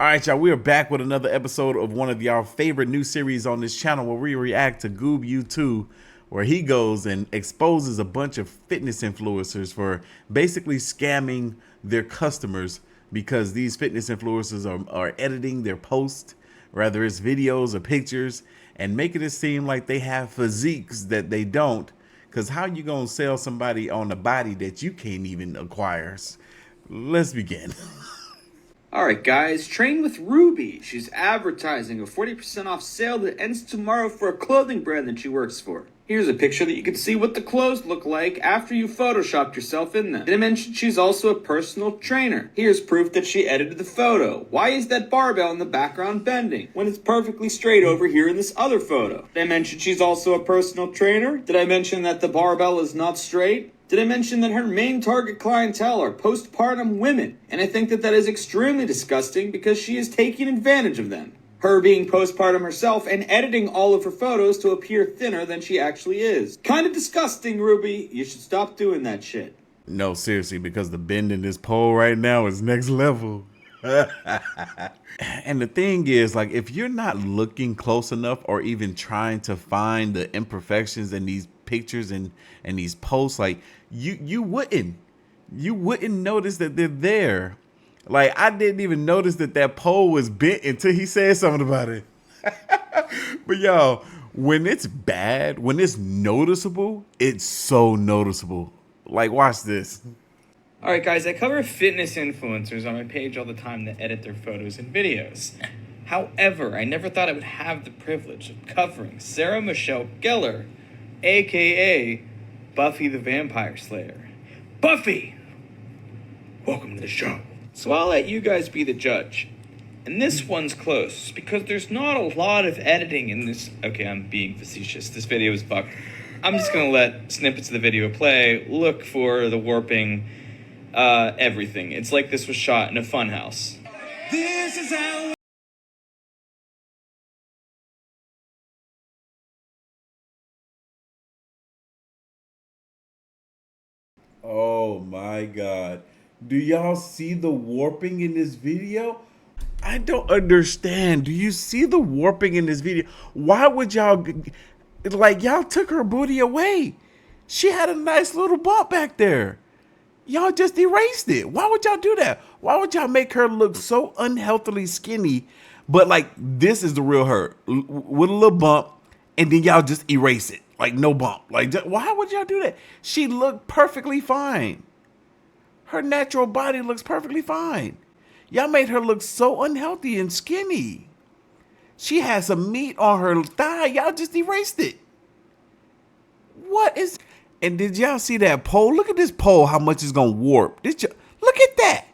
All right, y'all, we are back with another episode of one of y'all favorite new series on this channel where we react to Goob U2, where he goes and exposes a bunch of fitness influencers for basically scamming their customers because these fitness influencers are editing their posts, whether it's videos or pictures, and making it seem like they have physiques that they don't. Because how you gonna sell somebody on a body that you can't even acquire? Let's begin. Alright guys, train with Ruby. She's advertising a 40% off sale that ends tomorrow for a clothing brand that she works for. Here's a picture that you can see what the clothes look like after you photoshopped yourself in them. Did I mention she's also a personal trainer? Here's proof that she edited the photo. Why is that barbell in the background bending when it's perfectly straight over here in this other photo? Did I mention she's also a personal trainer? Did I mention that the barbell is not straight? Did I mention that her main target clientele are postpartum women? And I think that is extremely disgusting because she is taking advantage of them. Her being postpartum herself and editing all of her photos to appear thinner than she actually is. Kind of disgusting, Ruby. You should stop doing that shit. No, seriously, because the bend in this pole right now is next level. And the thing is, like, if you're not looking close enough or even trying to find the imperfections in these pictures and these posts, like, you wouldn't notice that they're there. Like, I didn't even notice that pole was bent until he said something about it. But y'all, when it's bad, when it's noticeable, it's so noticeable. Like, watch this. Alright guys, I cover fitness influencers on my page all the time that edit their photos and videos. However, I never thought I would have the privilege of covering Sarah Michelle Gellar, aka Buffy the Vampire Slayer. Buffy! Welcome to the show. So I'll let you guys be the judge. And this one's close, because there's not a lot of editing in this. Okay, I'm being facetious. This video is fucked. I'm just gonna let snippets of the video play, look for the warping, everything. It's like this was shot in a funhouse. This is how. Oh my God. Do y'all see the warping in this video? I don't understand. Do you see the warping in this video? Why would y'all, like, y'all took her booty away. She had a nice little bump back there. Y'all just erased it. Why would y'all do that? Why would y'all make her look so unhealthily skinny, but like this is the real her with a little bump, and then y'all just erase it? Like, no bump. Like, why would y'all do that? She looked perfectly fine. Her natural body looks perfectly fine. Y'all made her look so unhealthy and skinny. She has some meat on her thigh. Y'all just erased it. What is... And did y'all see that pole? Look at this pole, how much it's gonna warp. Look at that.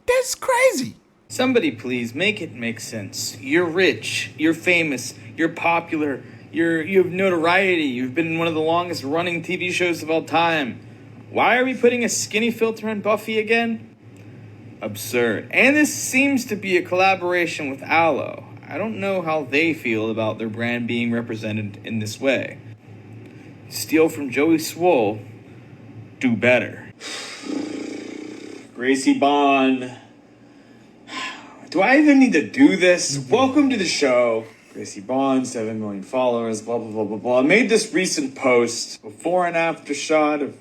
That's crazy. Somebody please make it make sense. You're rich, you're famous, you're popular, you have notoriety, you've been in one of the longest running TV shows of all time. Why are we putting a skinny filter on Buffy again? Absurd. And this seems to be a collaboration with Aloe. I don't know how they feel about their brand being represented in this way. Steal from Joey Swole, do better. Gracie Bond. Do I even need to do this? Welcome to the show. Gracie Bond, 7 million followers, blah, blah, blah, blah, blah. I made this recent post, before and after shot of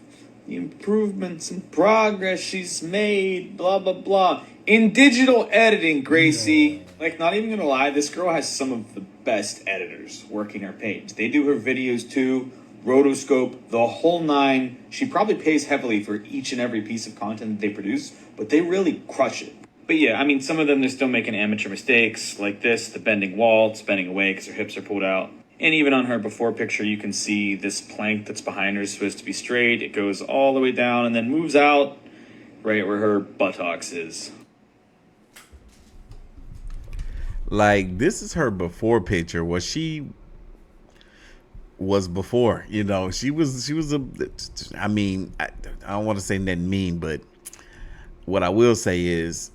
the improvements and progress she's made, blah, blah, blah. In digital editing, Gracie. Like, not even gonna lie, this girl has some of the best editors working her page. They do her videos too, rotoscope, the whole nine. She probably pays heavily for each and every piece of content that they produce, but they really crush it. But yeah, I mean, some of them, they're still making amateur mistakes, like this, the bending wall, it's bending away because her hips are pulled out. And even on her before picture, you can see this plank that's behind her is supposed to be straight. It goes all the way down and then moves out right where her buttocks is. Like, this is her before picture. What she was before, you know, she was I mean, I don't want to say nothing mean, but what I will say is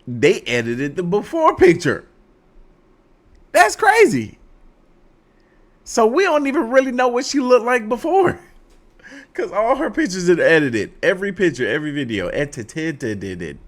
they edited the before picture. That's crazy. So we don't even really know what she looked like before, because all her pictures are edited. Every picture, every video edited.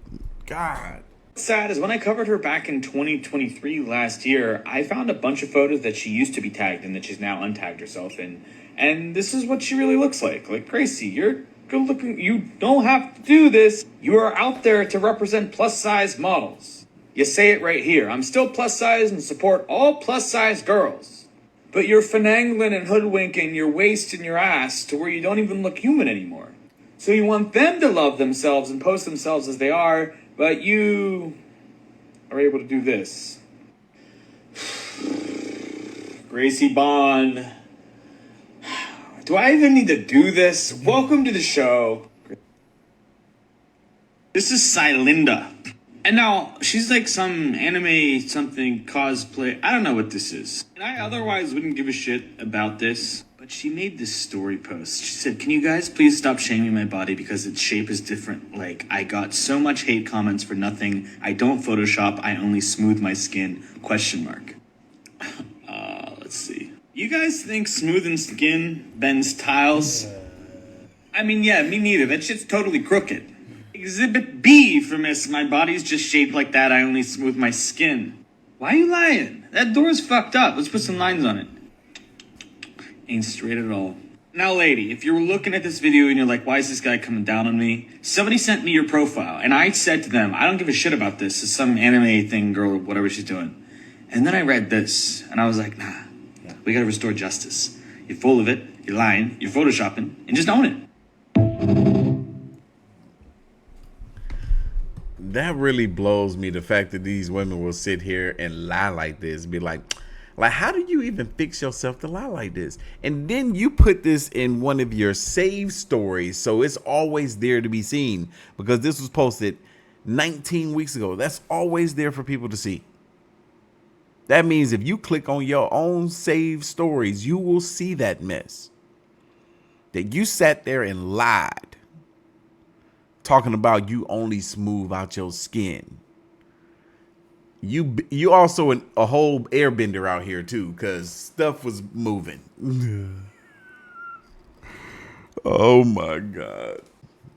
God. Sad is when I covered her back in 2023 last year, I found a bunch of photos that she used to be tagged in that she's now untagged herself in. And this is what she really looks like. Like, Gracie, you're good looking. You don't have to do this. You are out there to represent plus size models. You say it right here. I'm still plus size and support all plus size girls. But you're finagling and hoodwinking your waist and your ass to where you don't even look human anymore. So you want them to love themselves and post themselves as they are, but you are able to do this. Gracie Bond. Do I even need to do this? Welcome to the show. This is Cylinda. And now, she's like some anime something cosplay. I don't know what this is. And I otherwise wouldn't give a shit about this. But she made this story post. She said, "Can you guys please stop shaming my body because its shape is different? Like, I got so much hate comments for nothing. I don't Photoshop. I only smooth my skin. Question mark." Let's see. You guys think smoothing skin bends tiles? I mean, yeah, me neither. That shit's totally crooked. Exhibit B for Miss My body's just shaped like that. I only smooth my skin. Why are you lying? That door's fucked up. Let's put some lines on it. Ain't straight at all. Now, lady, if you're looking at this video and you're like, why is this guy coming down on me? Somebody sent me your profile, and I said to them, I don't give a shit about this. It's some anime thing, girl, whatever she's doing. And then I read this, and I was like, nah, we gotta restore justice. You're full of it, you're lying, you're photoshopping, and just own it. That really blows me, the fact that these women will sit here and lie like this, be like, how do you even fix yourself to lie like this? And then you put this in one of your saved stories, so it's always there to be seen, because this was posted 19 weeks ago. That's always there for people to see. That means if you click on your own saved stories, you will see that mess. That you sat there and lied, talking about you only smooth out your skin. You also a whole airbender out here too, because stuff was moving. Oh my God.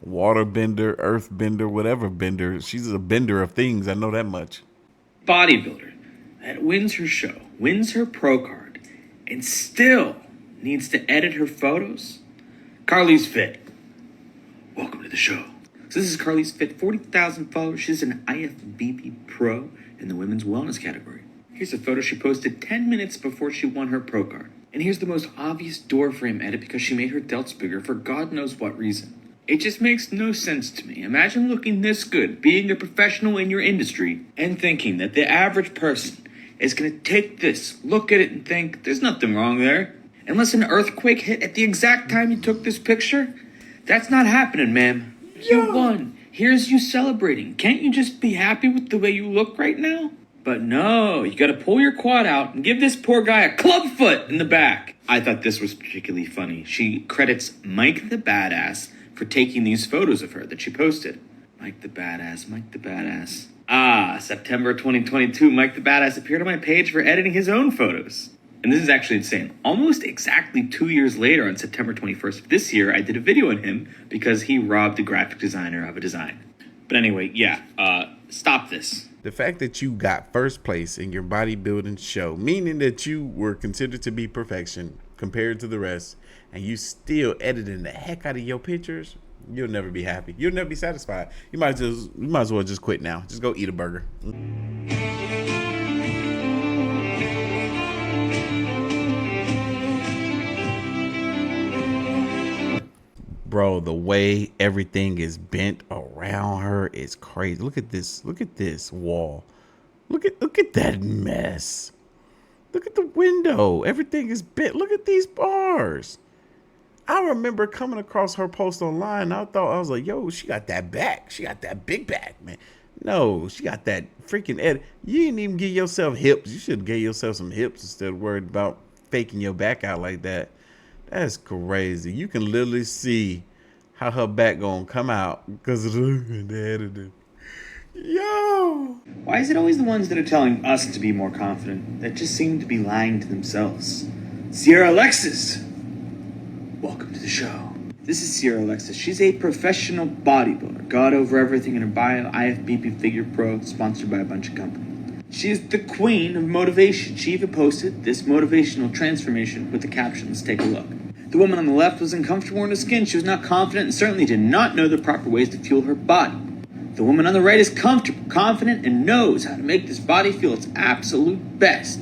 Waterbender, earthbender, whatever bender. She's a bender of things. I know that much. Bodybuilder that wins her show, wins her pro card, and still needs to edit her photos. Carly's Fit. Welcome to the show. So this is Carly's Fit, 40,000 followers. She's an IFBB pro in the women's wellness category. Here's a photo she posted 10 minutes before she won her pro card. And here's the most obvious door frame edit because she made her delts bigger for God knows what reason. It just makes no sense to me. Imagine looking this good, being a professional in your industry, and thinking that the average person is going to take this, look at it, and think, there's nothing wrong there. Unless an earthquake hit at the exact time you took this picture, that's not happening, ma'am. You won. Here's you celebrating. Can't you just be happy with the way you look right now? But no, you gotta pull your quad out and give this poor guy a club foot in the back. I thought this was particularly funny. She credits Mike the Badass for taking these photos of her that she posted. Mike the Badass, Mike the Badass. September 2022, Mike the Badass appeared on my page for editing his own photos. And this is actually insane. Almost exactly 2 years later, on September 21st of this year, I did a video on him because he robbed a graphic designer of a design. But anyway, stop this. The fact that you got first place in your bodybuilding show, meaning that you were considered to be perfection compared to the rest, and you still editing the heck out of your pictures, you'll never be happy. You'll never be satisfied. You might as well just quit now. Just go eat a burger. Bro, the way everything is bent around her is crazy. Look at this. Look at this wall. Look at that mess. Look at the window. Everything is bent. Look at these bars. I remember coming across her post online. I was like, yo, she got that back. She got that big back, man. No, she got that freaking edit. You didn't even give yourself hips. You should have gave yourself some hips instead of worried about faking your back out like that. That's crazy. You can literally see how her back gonna come out because of the editing. Yo! Why is it always the ones that are telling us to be more confident that just seem to be lying to themselves? Sierra Alexis! Welcome to the show. This is Sierra Alexis. She's a professional bodybuilder. God over everything in her bio, IFBB Figure Pro, sponsored by a bunch of companies. She is the queen of motivation. She even posted this motivational transformation with the caption, let's take a look. The woman on the left was uncomfortable in her skin. She was not confident and certainly did not know the proper ways to fuel her body. The woman on the right is comfortable, confident, and knows how to make this body feel its absolute best.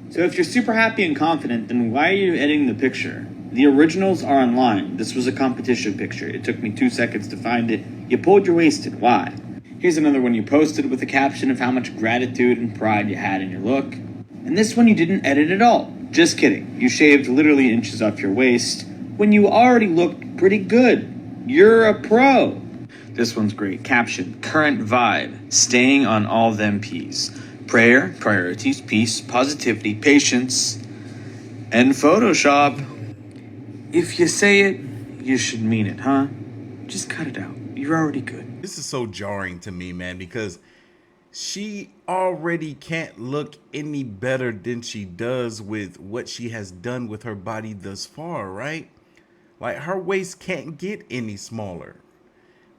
So if you're super happy and confident, then why are you editing the picture? The originals are online. This was a competition picture. It took me 2 seconds to find it. You pulled your waist. Why? Here's another one you posted with a caption of how much gratitude and pride you had in your look. And this one you didn't edit at all. Just kidding. You shaved literally inches off your waist when you already looked pretty good. You're a pro. This one's great. Caption, current vibe, staying on all them P's. Prayer, priorities, peace, positivity, patience, and Photoshop. If you say it, you should mean it, huh? Just cut it out. You're already good. This is so jarring to me, man, because she already can't look any better than she does with what she has done with her body thus far, right? Like, her waist can't get any smaller.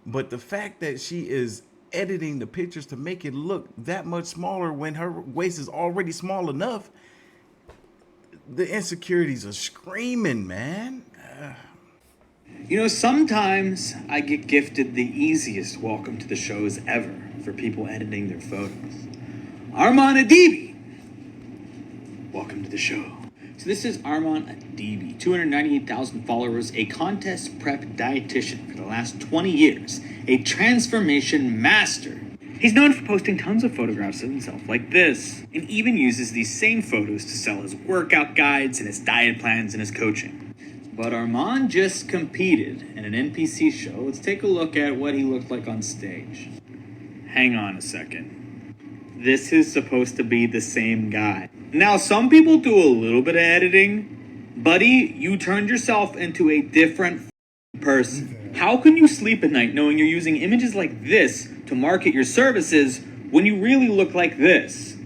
But the fact that she is editing the pictures to make it look that much smaller when her waist is already small enough, the insecurities are screaming, man. You know, sometimes I get gifted the easiest welcome to the shows ever for people editing their photos. Arman Adibi, welcome to the show. So this is Arman Adibi, 298,000 followers, a contest prep dietitian for the last 20 years, a transformation master. He's known for posting tons of photographs of himself like this, and even uses these same photos to sell his workout guides and his diet plans and his coaching. But Arman just competed in an NPC show. Let's take a look at what he looked like on stage. Hang on a second. This is supposed to be the same guy. Now, some people do a little bit of editing. Buddy, you turned yourself into a different person. How can you sleep at night knowing you're using images like this to market your services when you really look like this?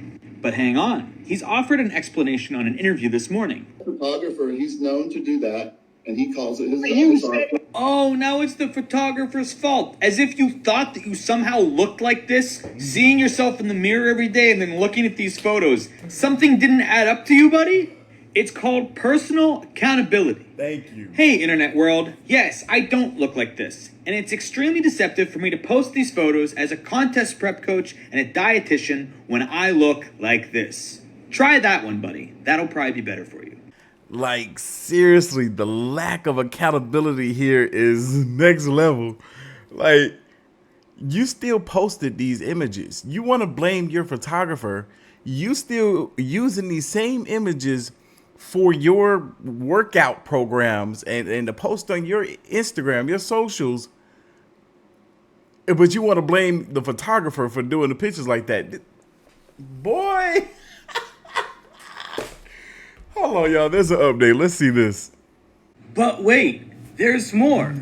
But hang on. He's offered an explanation on an interview this morning. Photographer, he's known to do that, and he calls it his art. Oh, now it's the photographer's fault. As if you thought that you somehow looked like this, seeing yourself in the mirror every day and then looking at these photos. Something didn't add up to you, buddy? It's called personal accountability. Thank you. Hey, internet world. Yes, I don't look like this. And it's extremely deceptive for me to post these photos as a contest prep coach and a dietitian when I look like this. Try that one, buddy. That'll probably be better for you. Like, seriously, the lack of accountability here is next level. Like, you still posted these images. You want to blame your photographer. You still using these same images for your workout programs and to post on your Instagram, your socials. But you want to blame the photographer for doing the pictures like that. Boy. Hold on, y'all. There's an update. Let's see this. But wait, there's more.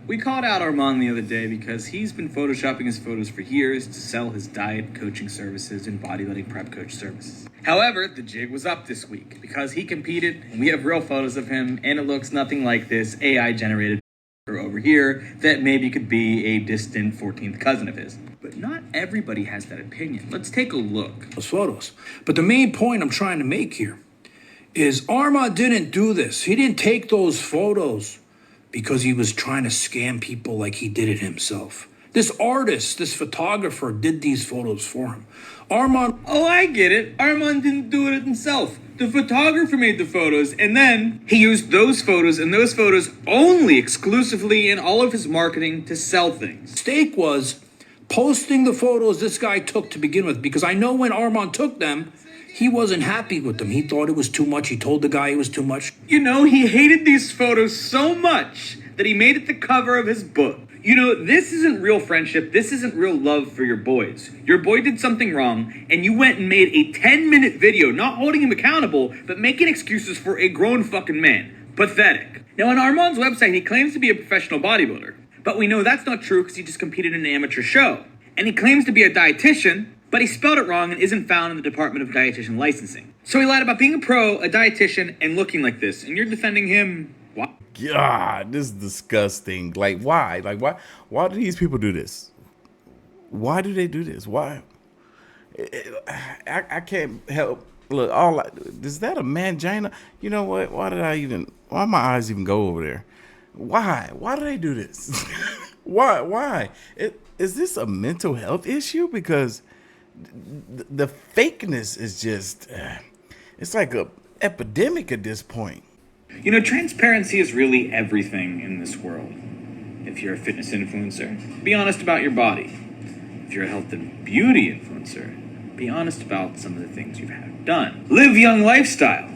We called out Armand the other day because he's been photoshopping his photos for years to sell his diet coaching services and bodybuilding prep coach services. However, the jig was up this week because he competed and we have real photos of him and it looks nothing like this AI generated over here that maybe could be a distant 14th cousin of his. But not everybody has that opinion. Let's take a look. Those photos. But the main point I'm trying to make here is Arma didn't do this. He didn't take those photos because he was trying to scam people like he did it himself. This artist, this photographer did these photos for him. Armand... Oh, I get it. Armand didn't do it himself. The photographer made the photos, and then he used those photos and those photos only exclusively in all of his marketing to sell things. Mistake was posting the photos this guy took to begin with, because I know when Armand took them, he wasn't happy with them. He thought it was too much. He told the guy it was too much. You know, he hated these photos so much that he made it the cover of his book. You know, this isn't real friendship. This isn't real love for your boys. Your boy did something wrong, and you went and made a 10-minute video, not holding him accountable, but making excuses for a grown fucking man. Pathetic. Now, on Armand's website, he claims to be a professional bodybuilder, but we know that's not true because he just competed in an amateur show. And he claims to be a dietitian, but he spelled it wrong and isn't found in the Department of Dietitian Licensing. So he lied about being a pro, a dietitian, and looking like this, and you're defending him. What? God, this is disgusting. Like, why? Like, why do these people do this? Why do they do this? Why? I can't help. Look, is that a mangina? You know what? Why my eyes even go over there? Why? Why do they do this? Why? Is this a mental health issue? Because the fakeness is just, it's like a epidemic at this point. You know, transparency is really everything in this world. If you're a fitness influencer, be honest about your body. If you're a health and beauty influencer, be honest about some of the things you've had done. Live Young Lifestyle.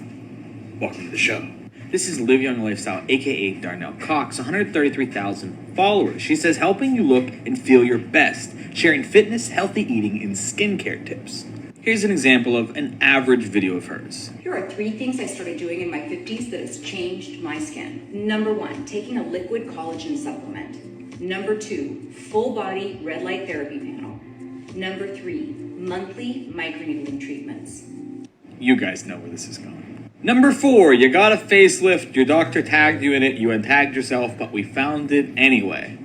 Welcome to the show. This is Live Young Lifestyle, aka Darnell Cox, 133,000 followers. She says helping you look and feel your best, sharing fitness, healthy eating, and skincare tips. Here's an example of an average video of hers. Here are 3 things I started doing in my 50s that has changed my skin. Number 1, taking a liquid collagen supplement. Number 2, full body red light therapy panel. Number 3, monthly microneedling treatments. You guys know where this is going. Number 4, you got a facelift, your doctor tagged you in it, you untagged yourself, but we found it anyway.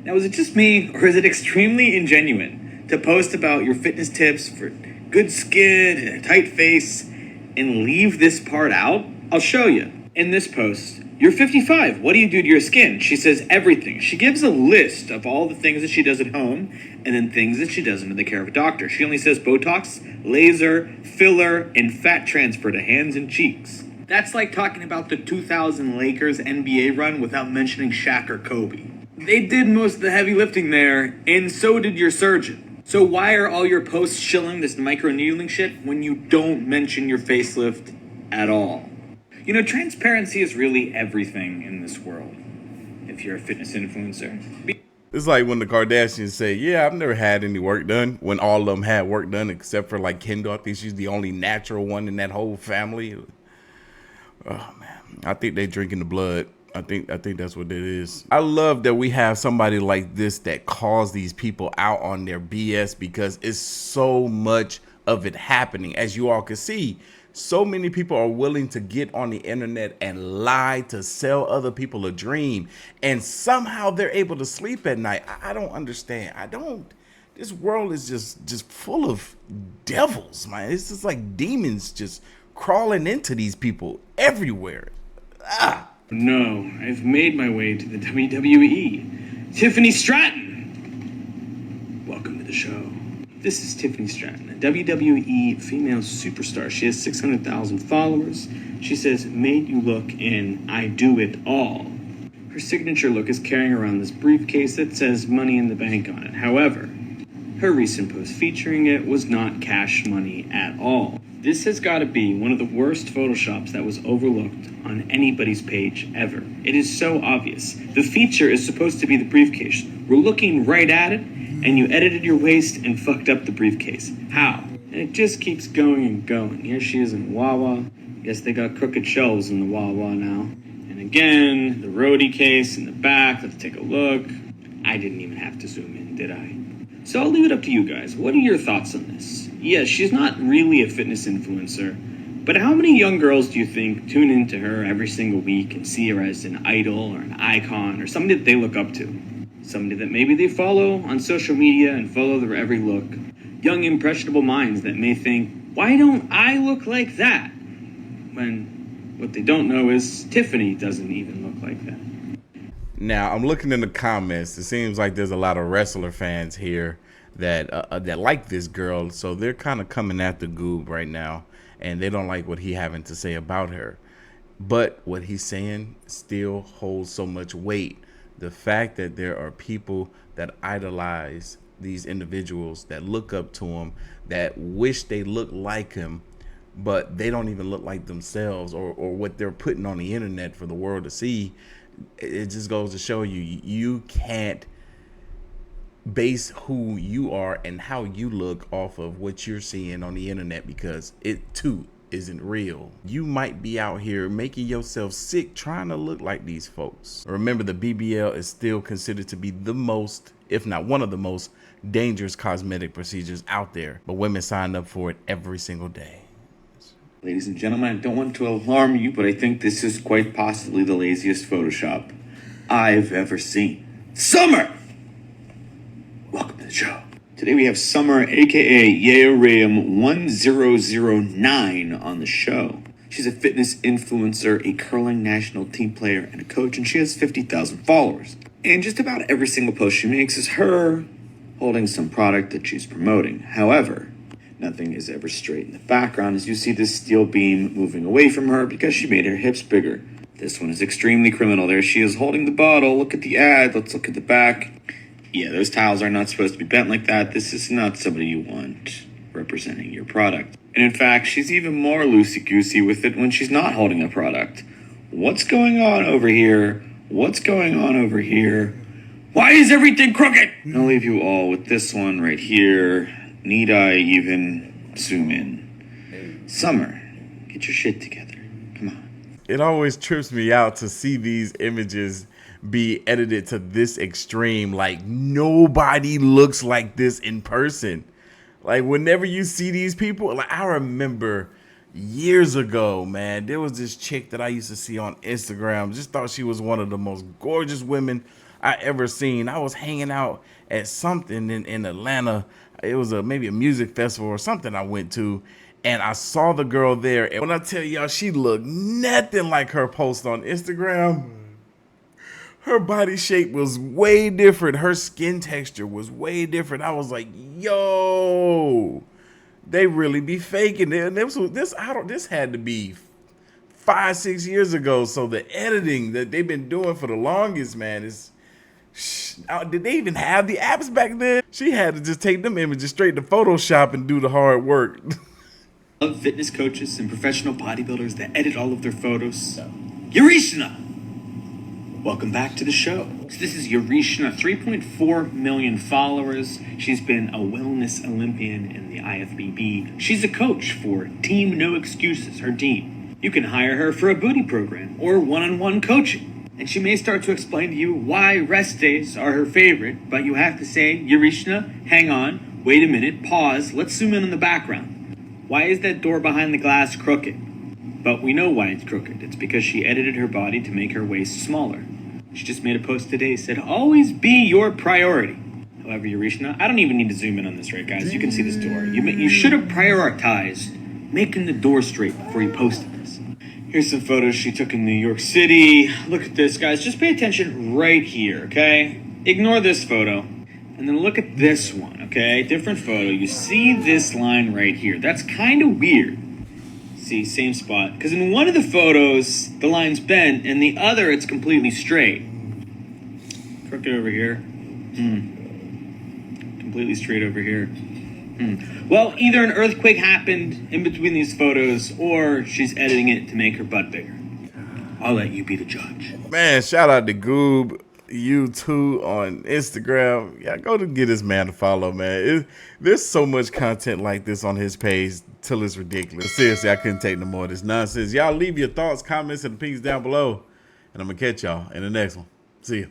Now, is it just me, or is it extremely ingenuine to post about your fitness tips for good skin and a tight face and leave this part out? I'll show you. In this post, you're 55. What do you do to your skin? She says everything. She gives a list of all the things that she does at home and then things that she does under the care of a doctor. She only says Botox, laser, filler, and fat transfer to hands and cheeks. That's like talking about the 2000 Lakers NBA run without mentioning Shaq or Kobe. They did most of the heavy lifting there, and so did your surgeon. So why are all your posts shilling this microneedling shit when you don't mention your facelift at all? You know, transparency is really everything in this world. If you're a fitness influencer. It's like when the Kardashians say, yeah, I've never had any work done, when all of them had work done except for like Kendall. I think she's the only natural one in that whole family. Oh man, I think they drinking the blood. I think that's what it is. I love that we have somebody like this that calls these people out on their BS, because it's so much of it happening. As you all can see, so many people are willing to get on the internet and lie to sell other people a dream, and somehow they're able to sleep at night. I don't understand. This world is just full of devils, man. It's just like demons just crawling into these people everywhere. No, I've made my way to the WWE. Tiffany Stratton! Welcome to the show. This is Tiffany Stratton, a WWE female superstar. She has 600,000 followers. She says, made you look in I Do It All. Her signature look is carrying around this briefcase that says Money in the Bank on it. However, her recent post featuring it was not cash money at all. This has got to be one of the worst photoshops that was overlooked on anybody's page ever. It is so obvious. The feature is supposed to be the briefcase. We're looking right at it, and you edited your waist and fucked up the briefcase. How? And it just keeps going and going. Here she is in Wawa. Guess they got crooked shelves in the Wawa now. And again, the roadie case in the back. Let's take a look. I didn't even have to zoom in, did I? So I'll leave it up to you guys. What are your thoughts on this? Yes, she's not really a fitness influencer, but how many young girls do you think tune into her every single week and see her as an idol or an icon or somebody that they look up to? Somebody that maybe they follow on social media and follow their every look. Young, impressionable minds that may think, why don't I look like that? When what they don't know is Tiffany doesn't even look like that. Now, I'm looking in the comments. It seems like there's a lot of wrestler fans here that like this girl, so they're kind of coming at the Goob right now, and they don't like what he having to say about her. But what he's saying still holds so much weight. The fact that there are people that idolize these individuals, that look up to him, that wish they looked like him, but they don't even look like themselves or what they're putting on the internet for the world to see. It just goes to show you can't base who you are and how you look off of what you're seeing on the internet, because it too isn't real. You might be out here making yourself sick trying to look like these folks. Remember, the BBL is still considered to be the most, if not one of the most dangerous cosmetic procedures out there, but women sign up for it every single day. Ladies and gentlemen, I don't want to alarm you, but I think this is quite possibly the laziest Photoshop I've ever seen. Summer! Welcome to the show. Today we have Summer, aka Yeoram 1009 on the show. She's a fitness influencer, a curling national team player, and a coach, and she has 50,000 followers. And just about every single post she makes is her holding some product that she's promoting. However, nothing is ever straight in the background as you see this steel beam moving away from her because she made her hips bigger. This one is extremely criminal. There she is holding the bottle. Look at the ad. Let's look at the back. Yeah, those tiles are not supposed to be bent like that. This is not somebody you want representing your product. And in fact, she's even more loosey-goosey with it when she's not holding a product. What's going on over here? What's going on over here? Why is everything crooked? I'll leave you all with this one right here. Need I even zoom in? Summer, get your shit together. Come on. It always trips me out to see these images be edited to this extreme. Like, nobody looks like this in person. Like, whenever you see these people, like, I remember years ago, man, there was this chick that I used to see on Instagram. Just thought she was one of the most gorgeous women I ever seen. I was hanging out at something in Atlanta. It was maybe a music festival or something I went to, and I saw the girl there. And when I tell y'all, she looked nothing like her post on Instagram. Her body shape was way different. Her skin texture was way different. I was like, yo, they really be faking it. And this had to be 5-6 years ago. So the editing that they've been doing for the longest, man, is, did they even have the apps back then? She had to just take them images straight to Photoshop and do the hard work. Love fitness coaches and professional bodybuilders that edit all of their photos. Urisha! Welcome back to the show. So this is Urisha, 3.4 million followers. She's been a wellness Olympian in the IFBB. She's a coach for Team No Excuses, her team. You can hire her for a booty program or one-on-one coaching. And she may start to explain to you why rest days are her favorite, but you have to say, Urisha, hang on, wait a minute, pause, let's zoom in on the background. Why is that door behind the glass crooked? But we know why it's crooked. It's because she edited her body to make her waist smaller. She just made a post today that said, always be your priority. However, Urisha, I don't even need to zoom in on this, right, guys? You can see this door. You should have prioritized making the door straight before you posted this. Here's some photos she took in New York City. Look at this, guys. Just pay attention right here, okay? Ignore this photo. And then look at this one, okay? Different photo. You see this line right here. That's kind of weird. See, same spot. Because in one of the photos, the line's bent, and the other, it's completely straight. Crooked over here. Completely straight over here. Well, either an earthquake happened in between these photos, or she's editing it to make her butt bigger. I'll let you be the judge. Man, shout out to Goob U2 on Instagram. Yeah, go to get this man a follow, man. There's so much content like this on his page till it's ridiculous. Seriously, I couldn't take no more of this nonsense. Y'all leave your thoughts, comments, and opinions down below, and I'm gonna catch y'all in the next one. See ya.